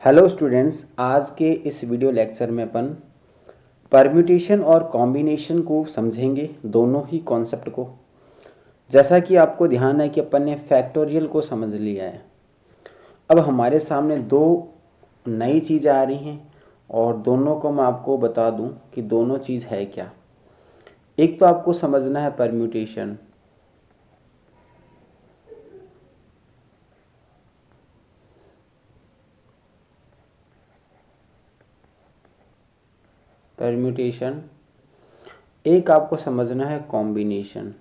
Hello students, आज के इस वीडियो लेक्चर में अपन परम्यूटेशन और कॉम्बिनेशन को समझेंगे, दोनों ही कॉन्सेप्ट को। जैसा कि आपको ध्यान है कि अपन ने फैक्टोरियल को समझ लिया है। अब हमारे सामने दो नई चीज़ें आ रही हैं और दोनों को मैं आपको बता दूं कि दोनों चीज़ है क्या। एक तो आपको समझना है परम्यूटेशन। परम्यूटेशन एक आपको समझना है कॉम्बिनेशन।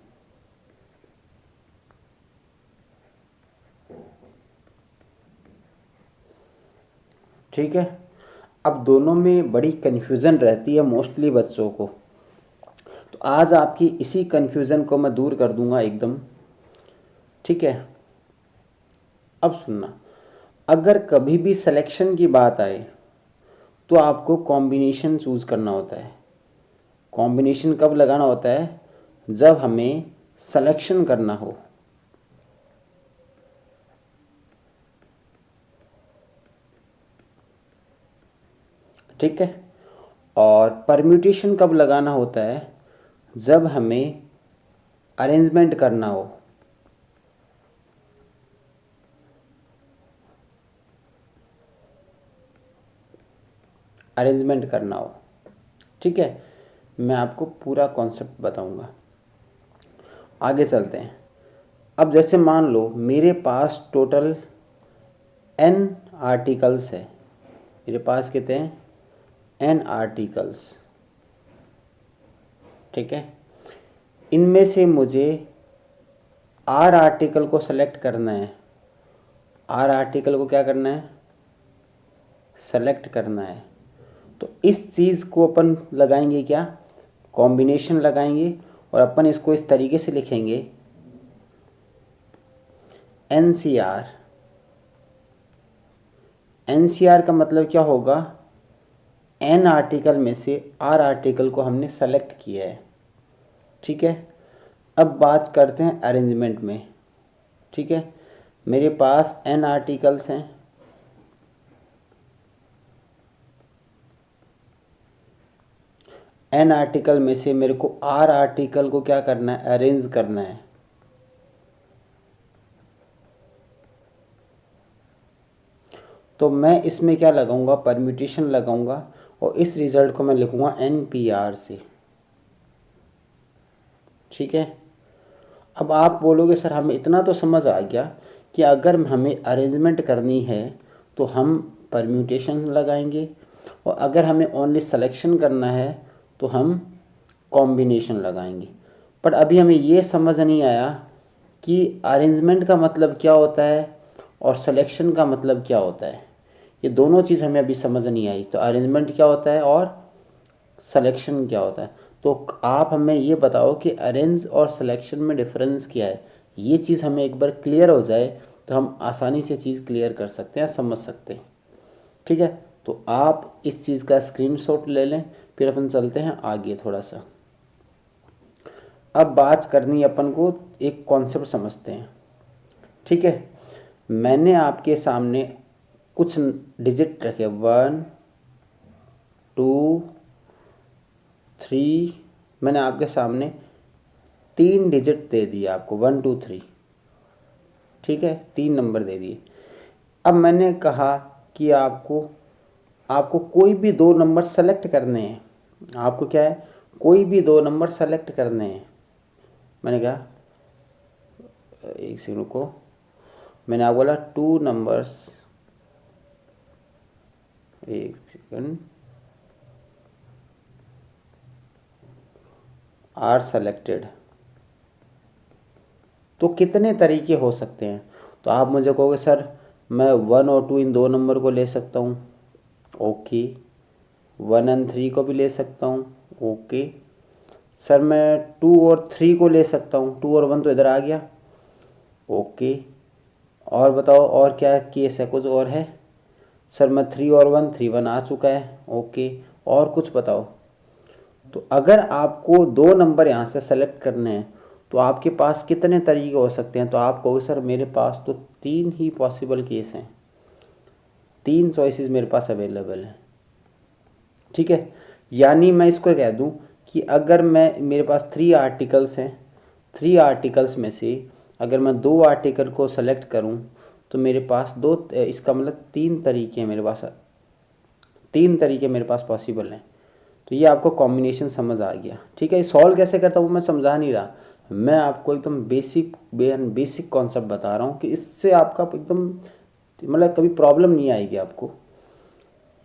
ठीक है। अब दोनों में बड़ी कन्फ्यूज़न रहती है मोस्टली बच्चों को, तो आज आपकी इसी कन्फ्यूज़न को मैं दूर कर दूंगा एकदम। ठीक है। अब सुनना, अगर कभी भी सिलेक्शन की बात आए तो आपको कॉम्बिनेशन चूज़ करना होता है। कॉम्बिनेशन कब लगाना होता है? जब हमें सिलेक्शन करना हो। ठीक है। और परम्यूटेशन कब लगाना होता है? जब हमें अरेंजमेंट करना हो। अरेंजमेंट करना हो। ठीक है। मैं आपको पूरा कॉन्सेप्ट बताऊंगा। आगे चलते हैं। अब जैसे मान लो मेरे पास टोटल n आर्टिकल्स है। मेरे पास कितने हैं? n articles. ठीक है। इनमें से मुझे r आर्टिकल को सेलेक्ट करना है। r आर्टिकल को क्या करना है? सेलेक्ट करना है। तो इस चीज़ को अपन लगाएंगे क्या? कॉम्बिनेशन लगाएंगे। और अपन इसको इस तरीके से लिखेंगे NCR। NCR का मतलब क्या होगा? n आर्टिकल में से r आर्टिकल को हमने सेलेक्ट किया है। ठीक है। अब बात करते हैं अरेंजमेंट में। ठीक है। मेरे पास n आर्टिकल्स हैं। n आर्टिकल में से मेरे को r आर्टिकल को क्या करना है? अरेंज करना है। तो मैं इसमें क्या लगाऊंगा? परम्यूटेशन लगाऊंगा और इस रिजल्ट को मैं लिखूंगा NPR से। ठीक है। अब आप बोलोगे सर हमें इतना तो समझ आ गया कि अगर हमें अरेंजमेंट करनी है तो हम परम्यूटेशन लगाएंगे, और अगर हमें ओनली सिलेक्शन करना है तो हम कॉम्बिनेशन लगाएंगे। पर अभी हमें ये समझ नहीं आया कि अरेंजमेंट का मतलब क्या होता है और सिलेक्शन का मतलब क्या होता है। ये दोनों चीज़ हमें अभी समझ नहीं आई। तो अरेंजमेंट क्या होता है और सिलेक्शन क्या होता है। तो आप हमें ये बताओ कि अरेंज और सिलेक्शन में डिफरेंस क्या है। ये चीज़ हमें एक बार क्लियर हो जाए तो हम आसानी से चीज़ क्लियर कर सकते हैं, समझ सकते हैं। ठीक है। तो आप इस चीज़ का स्क्रीनशॉट ले लें, फिर अपन चलते हैं आगे थोड़ा सा। अब बात करनी है अपन को, एक कॉन्सेप्ट समझते हैं। ठीक है। मैंने आपके सामने कुछ डिजिट रखे, 1 2 3। मैंने आपके सामने 3 डिजिट दे दिए आपको, 1 2 3। ठीक है, 3 नंबर दे दिए। अब मैंने कहा कि आपको आपको कोई भी 2 नंबर सेलेक्ट करने हैं। आपको क्या है? कोई भी 2 नंबर सेलेक्ट करने हैं। मैंने कहा एक सेकंड को, मैंने आपको बोला 2 नंबर्स। एक सेकंड। Are selected. तो कितने तरीके हो सकते हैं? तो आप मुझे कहोगे सर मैं 1 और 2 इन 2 नंबर को ले सकता हूँ। ओके। 1 और 3 को भी ले सकता हूँ। ओके। सर मैं 2 और 3 को ले सकता हूँ। 2 और 1 तो इधर आ गया। ओके। और बताओ और क्या केस है? कुछ और है? सर मैं 3 और 1, 3 1 आ चुका है। ओके। और कुछ बताओ। तो अगर आपको 2 नंबर यहाँ से सेलेक्ट करने हैं तो आपके पास कितने तरीके हो सकते हैं? तो आप कहोगे सर मेरे पास तो 3 ही पॉसिबल केस हैं। 3 चॉइसेस मेरे पास अवेलेबल हैं। ठीक है, यानी मैं इसको कह दूं कि अगर मेरे पास 3 आर्टिकल्स हैं, 3 आर्टिकल्स में से अगर मैं 2 आर्टिकल को सेलेक्ट करूं तो मेरे पास इसका मतलब 3 तरीके मेरे पास, 3 तरीके मेरे पास पॉसिबल हैं। तो ये आपको कॉम्बिनेशन समझ आ गया। ठीक है, सॉल्व कैसे करता हूँ मैं समझा नहीं रहा, मैं आपको एकदम बेसिक कॉन्सेप्ट बता रहा हूँ कि इससे आपका एकदम मतलब कभी प्रॉब्लम नहीं आएगी आपको।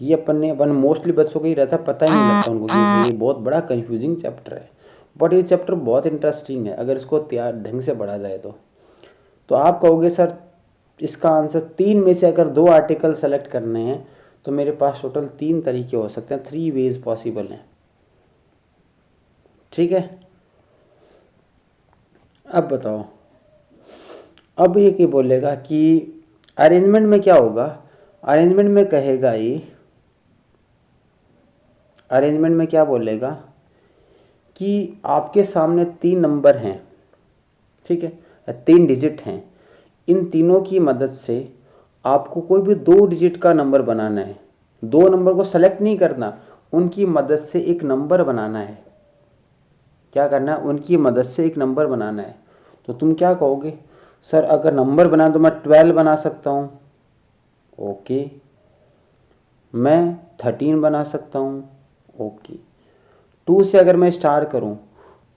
ये अपन मोस्टली बच्चों को ही रहता, पता ही नहीं लगता उनको कि ये बहुत बड़ा कंफ्यूजिंग चैप्टर है, बट ये चैप्टर बहुत इंटरेस्टिंग है अगर इसको तैयार ढंग से पढ़ा जाए तो आप कहोगे सर इसका आंसर 3 में से अगर 2 आर्टिकल सेलेक्ट करने हैं तो मेरे पास टोटल 3 तरीके हो सकते हैं, 3 वेज पॉसिबल हैं। ठीक है, अब बताओ, अब ये क्या बोलेगा कि अरेंजमेंट में क्या होगा, अरेंजमेंट में कहेगा ये, अरेंजमेंट में क्या बोलेगा कि आपके सामने 3 नंबर हैं, ठीक है, 3 डिजिट हैं, इन तीनों की मदद से आपको कोई भी 2 डिजिट का नंबर बनाना है। 2 नंबर को सेलेक्ट नहीं करना, उनकी मदद से एक नंबर बनाना है। क्या करना है, उनकी मदद से एक नंबर बनाना है। तो तुम क्या कहोगे, सर अगर नंबर बना तो मैं 12 बना सकता हूँ, ओके, मैं 13 बना सकता हूँ, ओके, 2 से अगर मैं स्टार्ट करूँ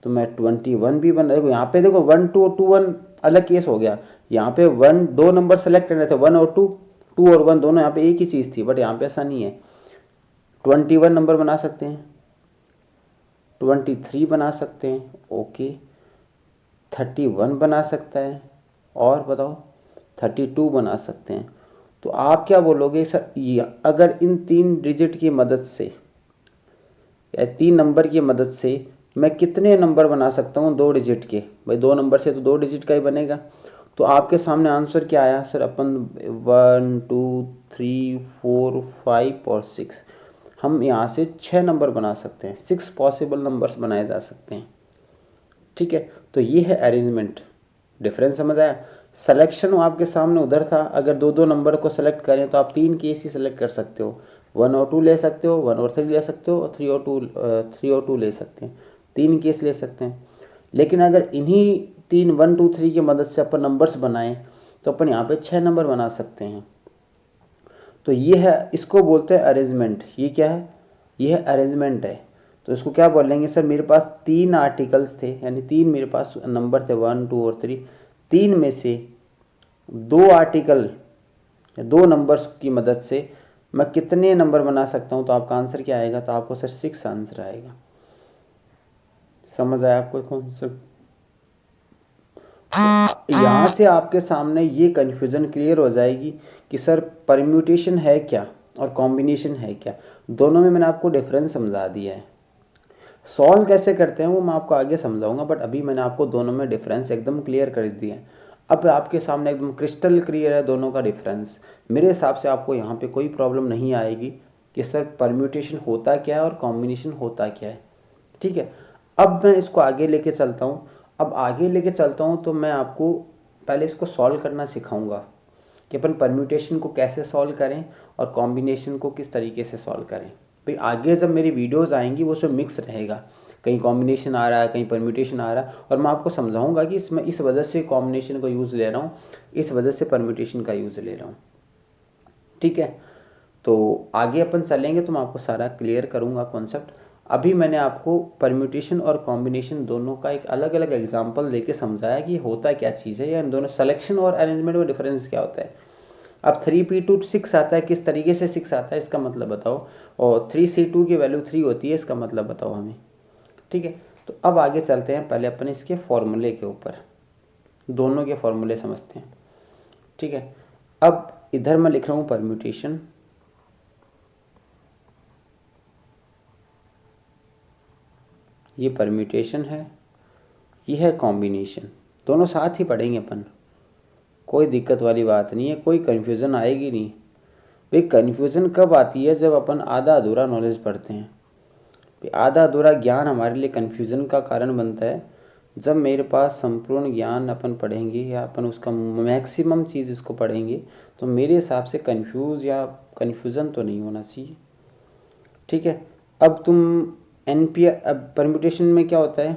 तो मैं 21 भी बना, देखो यहाँ पे देखो 1 2 2 1 अलग केस हो गया, यहाँ पे 2 नंबर सेलेक्ट करने थे, 1 और 2, 2 और 1 दोनों यहाँ पे एक ही चीज़ थी, बट यहाँ पे ऐसा नहीं है। 21 नंबर बना सकते हैं, 23 बना सकते हैं, ओके, 31 बना सकता है, और बताओ 32 बना सकते हैं। तो आप क्या बोलोगे सर, अगर इन 3 डिजिट की मदद से या 3 नंबर की मदद से मैं कितने नंबर बना सकता हूँ 2 डिजिट के, भाई 2 नंबर से तो 2 डिजिट का ही बनेगा। तो आपके सामने आंसर क्या आया सर, अपन 1 2 3 4 5 और 6, हम यहाँ से 6 नंबर बना सकते हैं, 6 पॉसिबल नंबर्स बनाए जा सकते हैं। ठीक है, तो ये है अरेंजमेंट, डिफरेंस समझ आया। सिलेक्शन आपके सामने उधर था, अगर 2 नंबर को सेलेक्ट करें तो आप 3 केस ही सेलेक्ट कर सकते हो, 1 और 2 ले सकते हो, 1 और 3 ले सकते हो, और 3 और 2 ले सकते हैं, 3 केस ले सकते हैं। लेकिन अगर इन्हीं 3 1 2 3 की मदद से अपन नंबर्स बनाएं तो अपन यहाँ पे 6 नंबर बना सकते हैं। तो ये है, इसको बोलते हैं अरेंजमेंट। ये क्या है, ये है अरेंजमेंट है। तो इसको क्या बोलेंगे सर, मेरे पास 3 आर्टिकल्स थे, यानी 3 मेरे पास नंबर थे 1 2 और 3, 3 में से 2 आर्टिकल या 2 नंबर्स की मदद से मैं कितने नंबर बना सकता हूँ। तो आपका आंसर क्या आएगा, तो आपको सर 6 आंसर आएगा। समझ आया आपको कॉन्सेप्ट। यहाँ से आपके सामने ये कन्फ्यूज़न क्लियर हो जाएगी कि सर परम्यूटेशन है क्या और कॉम्बिनेशन है क्या, दोनों में मैंने आपको डिफरेंस समझा दिया है। सॉल्व कैसे करते हैं वो मैं आपको आगे समझाऊंगा, बट अभी मैंने आपको दोनों में डिफरेंस एकदम क्लियर कर दिया है। अब आपके सामने एकदम क्रिस्टल क्लियर है दोनों का डिफरेंस। मेरे हिसाब से आपको यहाँ पे कोई प्रॉब्लम नहीं आएगी कि सर परम्यूटेशन होता क्या है और कॉम्बिनेशन होता क्या है। ठीक है, अब मैं इसको आगे लेके चलता हूँ। अब आगे लेके चलता हूँ तो मैं आपको पहले इसको सॉल्व करना सिखाऊंगा कि अपन परम्यूटेशन को कैसे सॉल्व करें और कॉम्बिनेशन को किस तरीके से सॉल्व करें। भाई आगे जब मेरी वीडियोस आएंगी वो उसमें मिक्स रहेगा, कहीं कॉम्बिनेशन आ रहा है, कहीं परम्यूटेशन आ रहा है, और मैं आपको समझाऊंगा कि इसमें इस वजह से कॉम्बिनेशन का यूज़ ले रहा हूँ, इस वजह से परम्यूटेशन का यूज़ ले रहा हूँ। ठीक है, तो आगे अपन चलेंगे तो मैं आपको सारा क्लियर करूँगा कॉन्सेप्ट। अभी मैंने आपको परम्यूटेशन और कॉम्बिनेशन दोनों का एक अलग अलग एग्जाम्पल देके समझाया कि होता क्या चीज़ है, या इन दोनों सिलेक्शन और अरेंजमेंट में डिफरेंस क्या होता है। अब 3p2 6 आता है, किस तरीके से 6 आता है इसका मतलब बताओ, और 3c2 की वैल्यू 3 होती है, इसका मतलब बताओ हमें। ठीक है, तो अब आगे चलते हैं, पहले अपन इसके फॉर्मूले के ऊपर, दोनों के फॉर्मूले समझते हैं। ठीक है, अब इधर मैं लिख रहा हूँ परम्यूटेशन, ये परम्यूटेशन है, ये है कॉम्बिनेशन, दोनों साथ ही पढ़ेंगे अपन, कोई दिक्कत वाली बात नहीं है, कोई कन्फ्यूज़न आएगी नहीं। भाई कन्फ्यूज़न कब आती है, जब अपन आधा अधूरा नॉलेज पढ़ते हैं। आधा अधूरा ज्ञान हमारे लिए कन्फ्यूज़न का कारण बनता है, जब मेरे पास संपूर्ण ज्ञान अपन पढ़ेंगे या अपन उसका मैक्सिमम चीज़ इसको पढ़ेंगे तो मेरे हिसाब से कंफ्यूज या कन्फ्यूज़न तो नहीं होना चाहिए। ठीक है, अब तुम NPR, अब परम्यूटेशन में क्या होता है,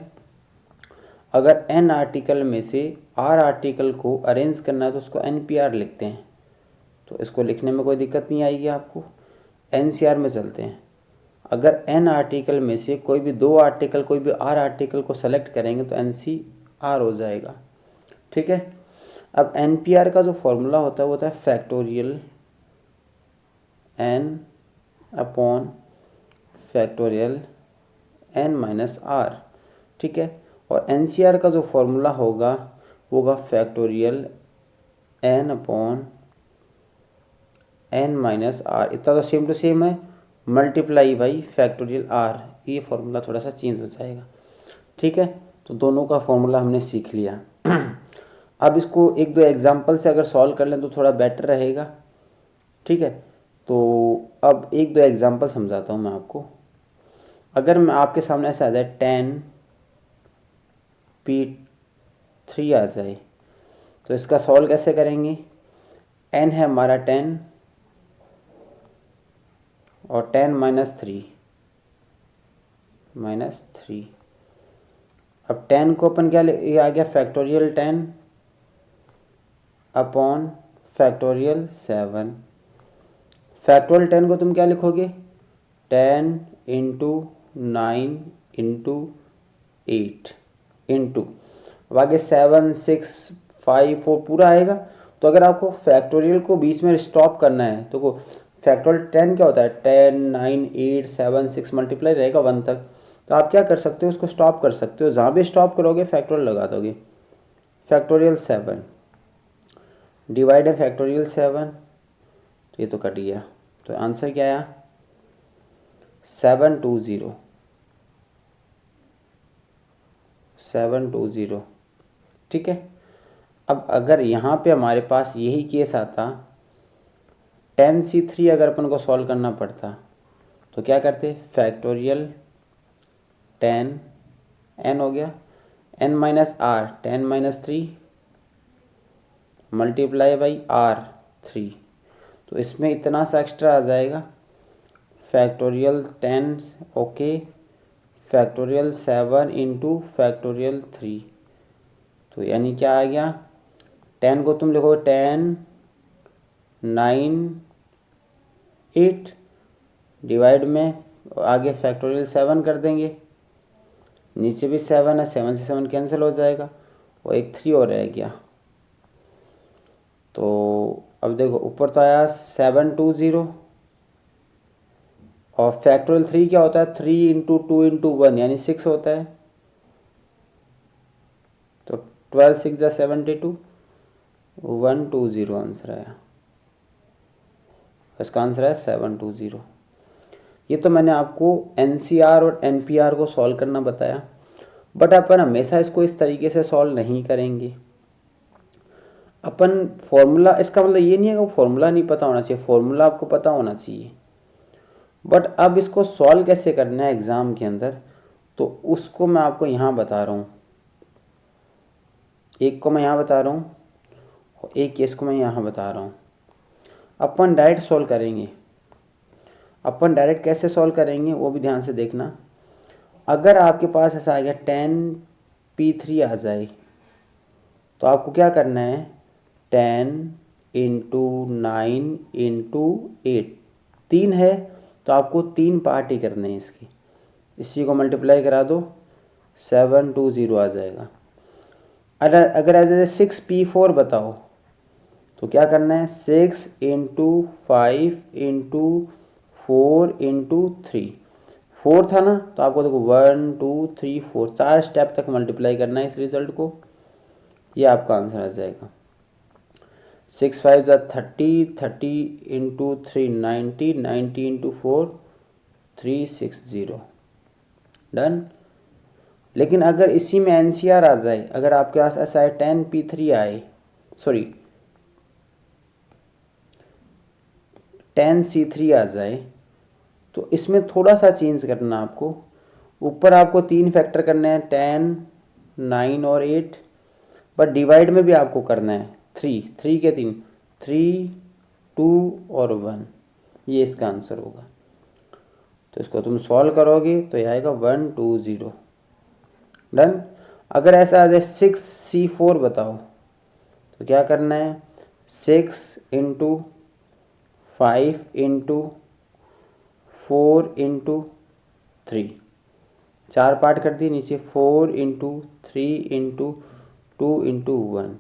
अगर N आर्टिकल में से R आर्टिकल को अरेंज करना है तो उसको NPR लिखते हैं। तो इसको लिखने में कोई दिक्कत नहीं आएगी आपको। NCR में चलते हैं, अगर N आर्टिकल में से कोई भी 2 आर्टिकल, कोई भी R आर्टिकल को सेलेक्ट करेंगे तो NCR हो जाएगा। ठीक है, अब NPR का जो फॉर्मूला होता है वो होता है factorial N upon factorial N minus R। ठीक है, और NCR का जो फॉर्मूला होगा वो होगा factorial N upon N minus R। इतना तो सेम टू सेम है, मल्टीप्लाई बाई फैक्टोरियल R। ये फॉर्मूला थोड़ा सा चेंज हो जाएगा। ठीक है, तो दोनों का फॉर्मूला हमने सीख लिया। अब इसको एक दो एग्जांपल से अगर सॉल्व कर लें तो थोड़ा बेटर रहेगा। ठीक है, तो अब एक दो एग्जांपल समझाता हूँ मैं आपको। अगर मैं आपके सामने ऐसा आ जाए 10P3 आ जाए तो इसका सॉल्व कैसे करेंगे। n है हमारा 10 और 10 माइनस थ्री। अब 10 को अपन क्या ये आ गया फैक्टोरियल 10 अपॉन फैक्टोरियल 7। फैक्टोरियल 10 को तुम क्या लिखोगे, 10 इंटू 9 इंटू 8 इंटू, अब आगे 7 6 5 4 पूरा आएगा। तो अगर आपको फैक्टोरियल को बीच में स्टॉप करना है तो फैक्टोरियल 10 क्या होता है, 10 9 8 7 6 मल्टीप्लाई रहेगा 1 तक। तो आप क्या कर सकते हो, उसको स्टॉप कर सकते हो, जहाँ भी स्टॉप करोगे फैक्टोरियल लगा दोगे। फैक्टोरियल 7 डिवाइड है फैक्टोरियल 7, तो ये तो कट गया। तो आंसर क्या आया, 720। ठीक है, अब अगर यहाँ पे हमारे पास यही केस आता, 10C3 अगर अपन को सॉल्व करना पड़ता तो क्या करते, फैक्टोरियल 10 n हो गया, n minus R 10 minus 3 multiply by R3। तो इसमें इतना सा एक्स्ट्रा आ जाएगा, factorial 10 okay, factorial 7 into factorial 3। तो यानी क्या आ गया, 10 को तुम लिखोगे 10 9 8 डिवाइड में आगे फैक्टोरियल 7 कर देंगे, नीचे भी 7 है, 7 से 7 कैंसिल हो जाएगा और एक 3 और रह गया। तो अब देखो ऊपर तो आया 720 और फैक्टोरियल 3 क्या होता है, 3 इंटू 2 इंटू 1 यानी 6 होता है। तो 12 6 जा 72 120 आंसर आया। इसका आंसर है 720। ये तो मैंने आपको NCR और NPR को सॉल्व करना बताया, बट अपन हमेशा इसको इस तरीके से सॉल्व नहीं करेंगे। अपन फॉर्मूला, इसका मतलब ये नहीं है कि फॉर्मूला नहीं पता होना चाहिए, फॉर्मूला आपको पता होना चाहिए, बट अब इसको सॉल्व कैसे करना है एग्ज़ाम के अंदर तो उसको मैं आपको यहाँ बता रहा हूँ। एक को मैं यहाँ बता रहा हूँ और एक केस को मैं यहाँ बता रहा हूँ। अपन डायरेक्ट सॉल्व करेंगे। अपन डायरेक्ट कैसे सॉल्व करेंगे वो भी ध्यान से देखना। अगर आपके पास ऐसा आ गया 10P3 आ जाए तो आपको क्या करना है, 10 इंटू 9 इंटू 8, 3 है तो आपको 3 पार्ट ही करने हैं इसकी, इसी को मल्टीप्लाई करा दो 720 आ जाएगा। अगर ऐसे 6P4 बताओ तो क्या करना है, 6 इंटू 5 इंटू 4 इंटू 3, 4 था ना तो आपको देखो 1 2 3 4 4 स्टेप तक मल्टीप्लाई करना है इस रिजल्ट को, ये आपका आंसर आ जाएगा। 6 5 जा 30, 30 इंटू 3 90, 90 इंटू 4 360 डन। लेकिन अगर इसी में NCR आ जाए, अगर आपके पास ऐसा है 10P3 आए, सॉरी 10C3 आ जाए तो इसमें थोड़ा सा चेंज करना आपको। ऊपर आपको 3 फैक्टर करने हैं, 10 9 और 8, बट डिवाइड में भी आपको करना है 3 के 3, 3, 2 और 1, ये इसका आंसर होगा। तो इसको तुम सॉल्व करोगे तो ये आएगा 1 2 0। डन। अगर ऐसा आ जाए 6C4 बताओ, तो क्या करना है, 6 इंटू 5 इंटू 4 इंटू 3, 4 पार्ट कर दिए नीचे, 4 इंटू 3 इंटू 2 इंटू 1,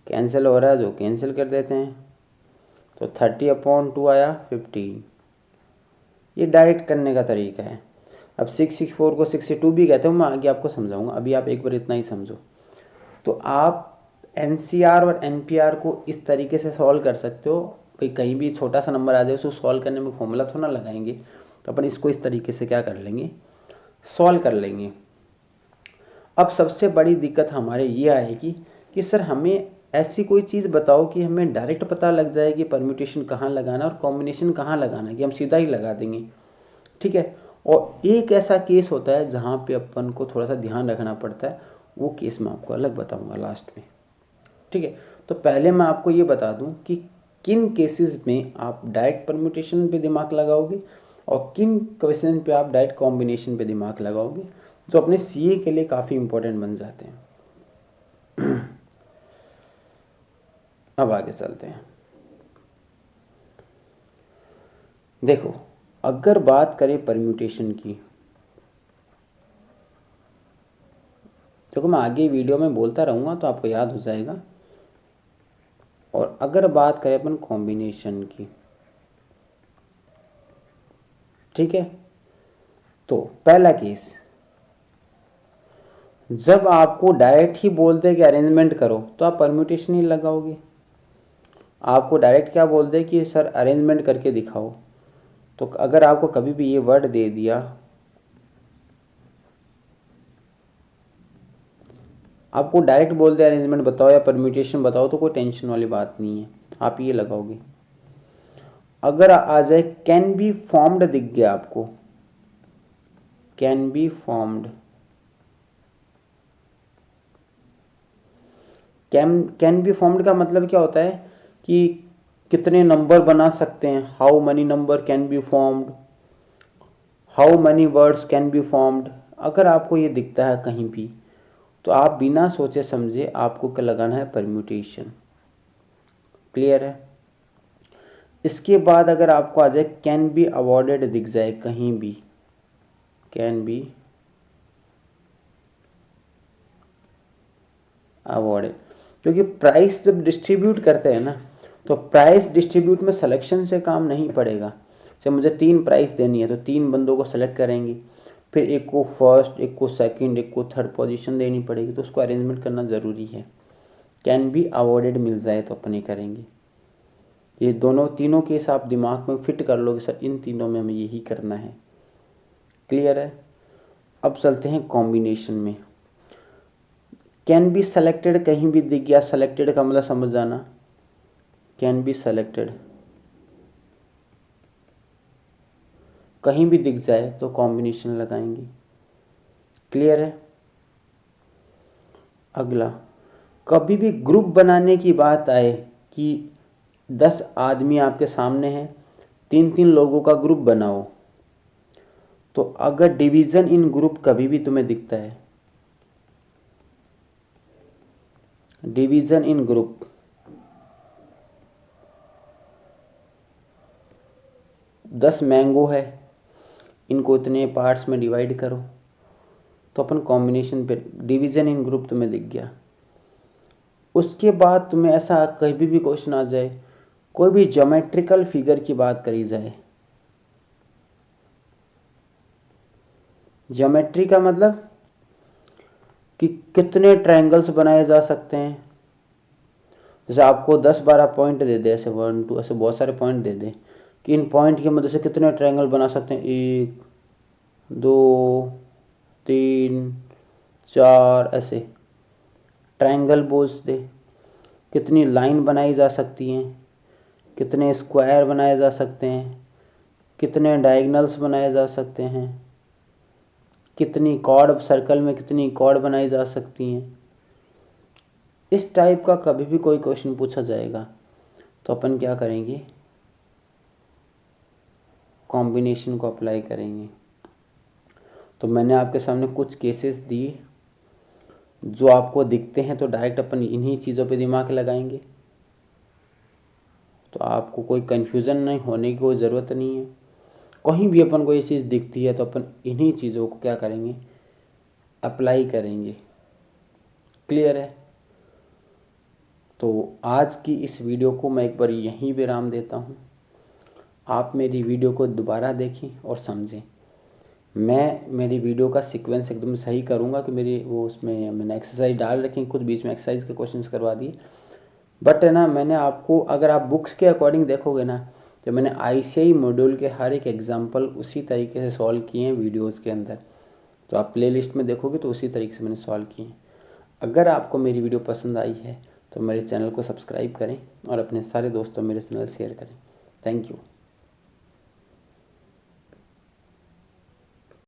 कैंसिल हो रहा है जो कैंसिल कर देते हैं, तो 30/2 आया 15। ये डायरेक्ट करने का तरीका है। अब 664 को 62 भी कहते हैं, मैं आगे आपको समझाऊंगा, अभी आप एक बार इतना ही समझो। तो आप एनसीआर और एनपीआर को इस तरीके से सॉल्व कर सकते हो, भाई कहीं भी छोटा सा नंबर आ जाए उसको सॉल्व करने में फॉर्मूला थोड़ा ना लगाएंगे, तो अपन इसको इस तरीके से क्या कर लेंगे, सॉल्व कर लेंगे। अब सबसे बड़ी दिक्कत हमारे ये आएगी कि सर हमें ऐसी कोई चीज़ बताओ कि हमें डायरेक्ट पता लग जाए कि परम्यूटेशन कहाँ लगाना और कॉम्बिनेशन कहाँ लगाना, कि हम सीधा ही लगा देंगे, ठीक है। और एक ऐसा केस होता है जहाँ पे अपन को थोड़ा सा ध्यान रखना पड़ता है, वो केस मैं आपको अलग बताऊंगा लास्ट में, ठीक है। तो पहले मैं आपको ये बता दूं कि किन केसेस में आप डायरेक्ट परम्यूटेशन पे दिमाग लगाओगे और किन क्वेश्चन पे आप डायरेक्ट कॉम्बिनेशन पे दिमाग लगाओगे, जो अपने सीए के लिए काफ़ी इंपॉर्टेंट बन जाते हैं। अब आगे चलते हैं। देखो, अगर बात करें परम्यूटेशन की, देखो मैं आगे वीडियो में बोलता रहूँगा तो आपको याद हो जाएगा। और अगर बात करें अपन कॉम्बिनेशन की, ठीक है, तो पहला केस, जब आपको डायरेक्ट ही बोलते कि अरेंजमेंट करो तो आप परम्यूटेशन ही लगाओगे। आपको डायरेक्ट क्या बोलते कि सर अरेंजमेंट करके दिखाओ, तो अगर आपको कभी भी ये वर्ड दे दिया, आपको डायरेक्ट बोल दे अरेंजमेंट बताओ या परम्यूटेशन बताओ, तो कोई टेंशन वाली बात नहीं है, आप ये लगाओगे। अगर आ जाए कैन बी फॉर्म्ड दिख गया आपको, can be formed, can be formed का मतलब क्या होता है कि कितने नंबर बना सकते हैं, how many number can be formed, how many words can be formed. अगर आपको ये दिखता है कहीं भी, तो आप बिना सोचे समझे आपको क्या लगाना है, परम्यूटेशन। क्लियर है। इसके बाद अगर आपको आ जाए कैन बी अवॉर्डेड दिख जाए कहीं भी, कैन बी अवॉर्डेड, क्योंकि प्राइस जब डिस्ट्रीब्यूट करते हैं ना, तो प्राइस डिस्ट्रीब्यूट में सिलेक्शन से काम नहीं पड़ेगा। जब मुझे 3 प्राइस देनी है तो 3 बंदों को सेलेक्ट करेंगे, फिर एक को फर्स्ट, एक को सेकंड, एक को थर्ड पोजीशन देनी पड़ेगी, तो उसको अरेंजमेंट करना ज़रूरी है। कैन बी अवॉर्डेड मिल जाए तो अपन ये करेंगे। ये दोनों तीनों केस आप दिमाग में फिट कर लोगे, सर इन तीनों में हमें यही करना है। क्लियर है। अब चलते हैं कॉम्बिनेशन में। कैन बी सेलेक्टेड कहीं भी दिख गया, सेलेक्टेड का मतलब समझ जाना, कैन बी सेलेक्टेड कहीं भी दिख जाए तो कॉम्बिनेशन लगाएंगे। क्लियर है। अगला, कभी भी ग्रुप बनाने की बात आए कि 10 आदमी आपके सामने हैं, 3-3 लोगों का ग्रुप बनाओ, तो अगर डिवीज़न इन ग्रुप कभी भी तुम्हें दिखता है, डिवीज़न इन ग्रुप, दस मैंगो है, इनको इतने पार्ट्स में डिवाइड करो, तो अपन कॉम्बिनेशन पे डिवीज़न इन ग्रुप तुम्हें दिख गया। उसके बाद तुम्हें ऐसा कभी भी क्वेश्चन आ जाए, कोई भी ज्योमेट्रिकल फिगर की बात करी जाए, ज्योमेट्री का मतलब कि कितने ट्रायंगल्स बनाए जा सकते हैं। जैसे आपको 10-12 पॉइंट दे दे, ऐसे 1 2 ऐसे बहुत सारे पॉइंट दे दे कि इन पॉइंट की मदद से कितने ट्रायंगल बना सकते हैं, 1 2 3 4, ऐसे ट्रायंगल बोल्स दे, कितनी लाइन बनाई जा सकती हैं, कितने स्क्वायर बनाए जा सकते हैं, कितने डायगोनल्स बनाए जा सकते हैं, कितनी कॉर्ड सर्कल में कितनी कॉर्ड बनाई जा सकती हैं। इस टाइप का कभी भी कोई क्वेश्चन पूछा जाएगा तो अपन क्या करेंगे, कॉम्बिनेशन को अप्लाई करेंगे। तो मैंने आपके सामने कुछ केसेस दिए जो आपको दिखते हैं तो डायरेक्ट अपन इन्हीं चीज़ों पे दिमाग लगाएंगे, तो आपको कोई कन्फ्यूज़न नहीं होने की कोई ज़रूरत नहीं है। कहीं भी अपन को ये चीज़ दिखती है तो अपन इन्हीं चीज़ों को क्या करेंगे, अप्लाई करेंगे। क्लियर है? तो आज की इस वीडियो को मैं एक बार यहीं विराम देता हूँ। आप मेरी वीडियो को दोबारा देखें और समझें। मैं मेरी वीडियो का सीक्वेंस एकदम सही करूँगा कि मेरी वो उसमें मैंने एक्सरसाइज डाल रखी, कुछ बीच में एक्सरसाइज के क्वेश्चंस करवा दिए। बट है ना, मैंने आपको अगर आप बुक्स के अकॉर्डिंग देखोगे ना, तो मैंने ICI मॉड्यूल के हर एक एग्जाम्पल उसी तरीके से सॉल्व किए हैं वीडियोज़ के अंदर। तो आप प्ले लिस्ट में देखोगे तो उसी तरीके से मैंने सॉल्व किए हैं। अगर आपको मेरी वीडियो पसंद आई है तो मेरे चैनल को सब्सक्राइब करें और अपने सारे दोस्तों मेरे चैनल शेयर करें। Thank you.